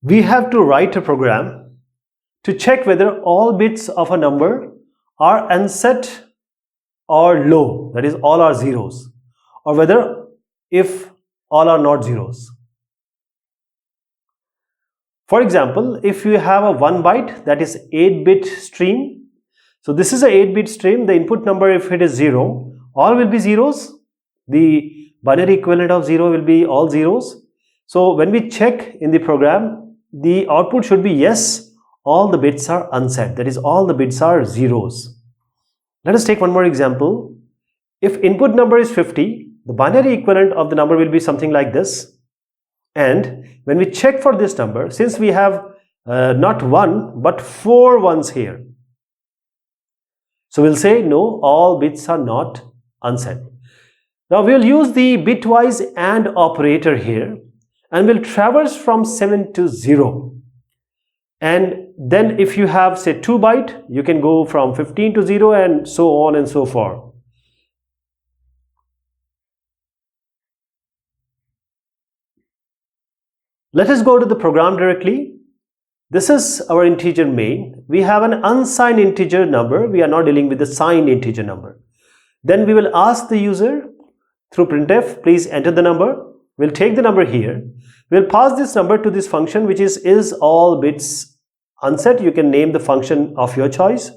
we have to write a program to check whether all bits of a number are unset or low, that is all are zeros, or whether if all are not zeros. For example, if you have a 1 byte, that is 8-bit stream. So this is a 8-bit stream. The input number, if it is 0, all will be zeros. The binary equivalent of 0 will be all zeros. So when we check in the program, the output should be yes, all the bits are unset. That is, all the bits are zeros. Let us take one more example. If input number is 50, the binary equivalent of the number will be something like this. And when we check for this number, since we have not 1 but 4 ones here, so we'll say no, all bits are not unset. Now we'll use the bitwise AND operator here, and we'll traverse from 7 to 0. And then if you have, say, 2 byte, you can go from 15 to 0 and so on and so forth. Let us go to the program directly. This is our integer main. We have an unsigned integer number. We are not dealing with the signed integer number. Then we will ask the user through printf, please enter the number. We'll take the number here. We'll pass this number to this function, which is all bits unset. You can name the function of your choice.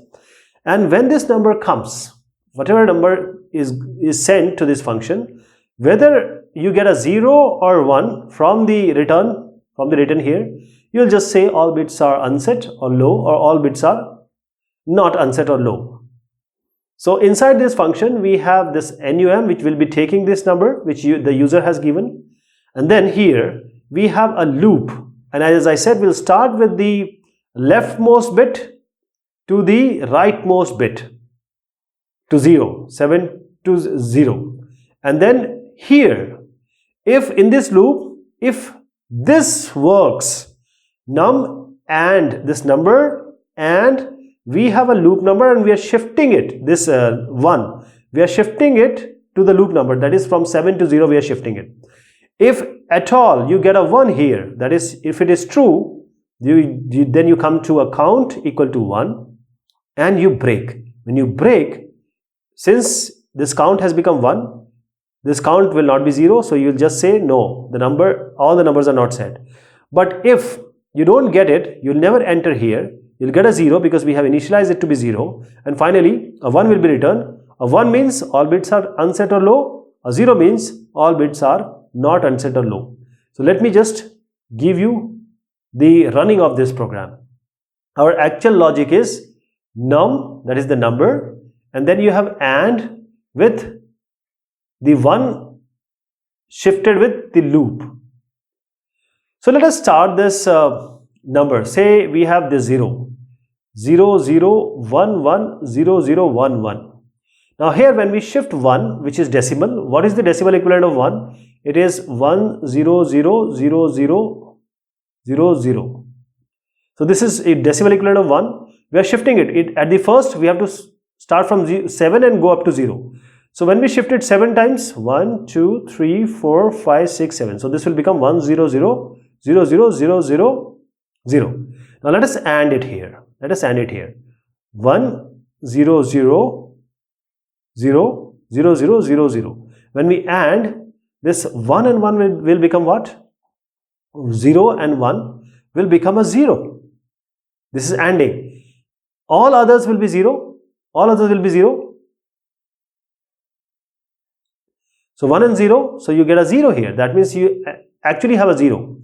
And when this number comes, whatever number is sent to this function, whether you get a 0 or 1 from the return here, you'll just say all bits are unset or low, or all bits are not unset or low. So inside this function, we have this num, which will be taking this number which the user has given, and then here we have a loop, and as I said, we'll start with the leftmost bit to the rightmost bit to 0, 7 to 0, and then here, if in this loop, if this works, num and this number, and we have a loop number and we are shifting it, this 1, we are shifting it to the loop number, that is from 7 to 0 we are shifting it. If at all you get a 1 here, that is if it is true, then you come to a count equal to 1 and you break. When you break, since this count has become 1, this count will not be 0, so you will just say no, all the numbers are not set. But if you don't get it, you'll never enter here, you'll get a 0 because we have initialized it to be 0, and finally a 1 will be returned. A 1 means all bits are unset or low, a 0 means all bits are not unset or low. So let me just give you the running of this program. Our actual logic is num, that is the number, and then you have AND with the 1 shifted with the loop. So let us start this number. Say we have this 0, 0, 0, 1, 1, 0, 0, 1, 1. Now here when we shift 1, which is decimal, what is the decimal equivalent of 1? It is 1, 0, 0, 0, 0, 0, 0. So this is a decimal equivalent of 1. We are shifting it. At the first, we have to start from 7 and go up to 0. So when we shift it 7 times, 1, 2, 3, 4, 5, 6, 7. So this will become 1, 0, 0, 0, 0, 0, 0, 0. Now let us AND it here. Let us AND it here. 1, 0, 0, 0, 0, 0, 0, 0. When we AND, this 1 and 1 will become what? 0 and 1 will become a 0. This is ANDing. All others will be 0. All others will be 0. So 1 and 0, so you get a 0 here. That means you actually have a 0.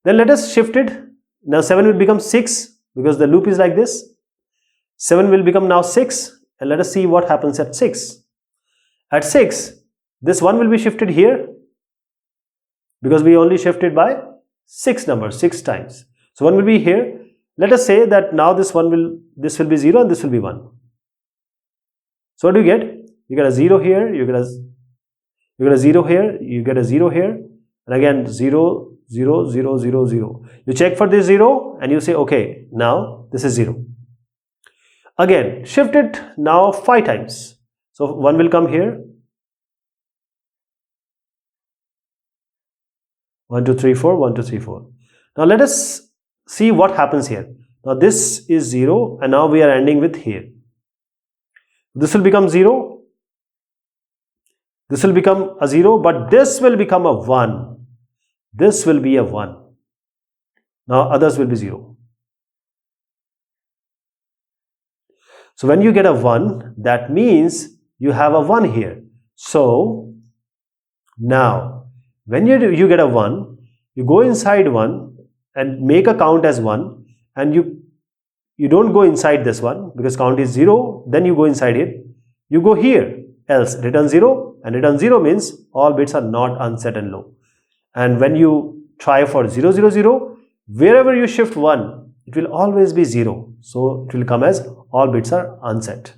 Then let us shift it. Now 7 will become 6 because the loop is like this. 7 will become now 6, and let us see what happens at 6. At 6, this 1 will be shifted here because we only shifted by 6 numbers, 6 times. So 1 will be here. Let us say that now this will be 0 and this will be 1. So what do you get? You get a 0 here, you get a 0 here, you get a 0 here, and again 0, 0, 0, 0, 0. You check for this 0 and you say, okay, now this is 0. Again, shift it now 5 times. So 1 will come here. 1, 2, 3, 4, 1, 2, 3, 4. Now let us see what happens here. Now this is 0 and now we are ending with here. This will become 0. This will become a 0, but this will become a 1. This will be a 1. Now others will be 0. So when you get a 1, that means you have a 1 here. So now when you get a 1, you go inside 1 and make a count as 1, and you don't go inside this one because count is 0, then you go inside it. You go here, else return 0, and return 0 means all bits are not unset and low. And when you try for 0, 0, 0, wherever you shift 1, it will always be 0. So it will come as all bits are unset.